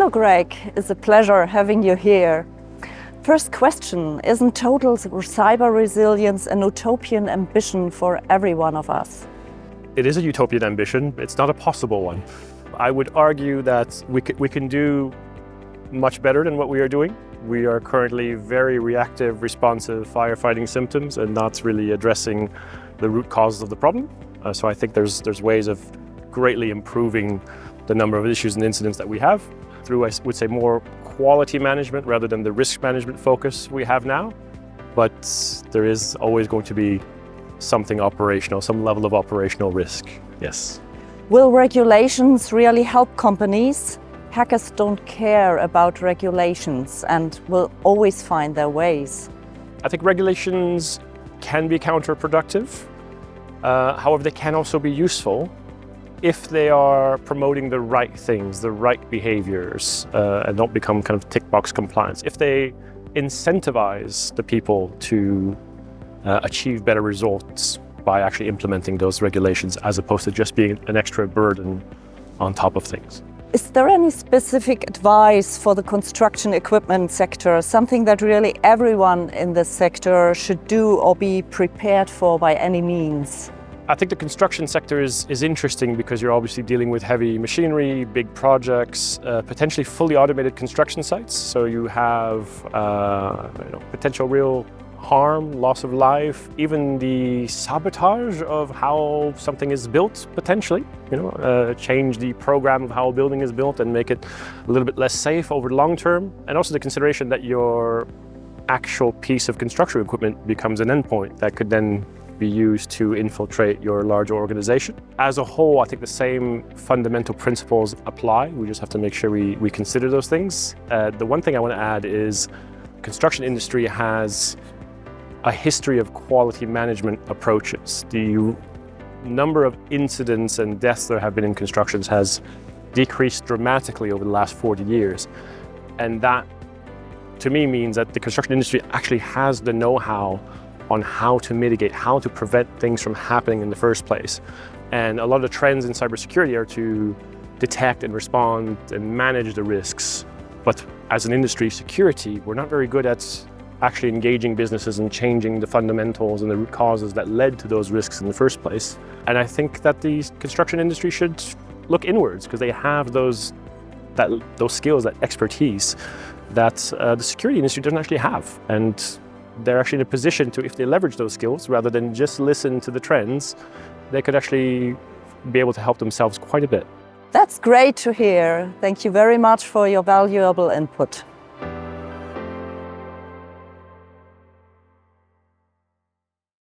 Hello, Greg. It's a pleasure having you here. First question, isn't total cyber resilience an utopian ambition for every one of us? It is a utopian ambition. It's not a possible one. I would argue that we can do much better than what we are doing. We are currently very reactive, responsive firefighting symptoms, and that's really addressing the root causes of the problem. So I think there's ways of greatly improving the number of issues and incidents that we have through, I would say, more quality management rather than the risk management focus we have now. But there is always going to be something operational, some level of operational risk, yes. Will regulations really help companies? Hackers don't care about regulations and will always find their ways. I think regulations can be counterproductive. However, they can also be useful if they are promoting the right things, the right behaviors, and don't become kind of tick box compliance. If they incentivize the people to achieve better results by actually implementing those regulations as opposed to just being an extra burden on top of things. Is there any specific advice for the construction equipment sector, something that really everyone in this sector should do or be prepared for by any means? I think the construction sector is interesting because you're obviously dealing with heavy machinery, big projects, potentially fully automated construction sites. So you have potential real harm, loss of life, even the sabotage of how something is built, potentially. Change the program of how a building is built and make it a little bit less safe over the long term. And also the consideration that your actual piece of construction equipment becomes an endpoint that could then be used to infiltrate your larger organization. As a whole, I think the same fundamental principles apply. We just have to make sure we consider those things. The one thing I want to add is the construction industry has a history of quality management approaches. The number of incidents and deaths there have been in constructions has decreased dramatically over the last 40 years. And that, to me, means that the construction industry actually has the know-how on how to mitigate, how to prevent things from happening in the first place. And a lot of the trends in cybersecurity are to detect and respond and manage the risks. But as an industry, security, we're not very good at actually engaging businesses and changing the fundamentals and the root causes that led to those risks in the first place. And I think that the construction industry should look inwards because they have those skills, that expertise that the security industry doesn't actually have. And they're actually in a position to, if they leverage those skills rather than just listen to the trends, they could actually be able to help themselves quite a bit. That's great to hear. Thank you very much for your valuable input.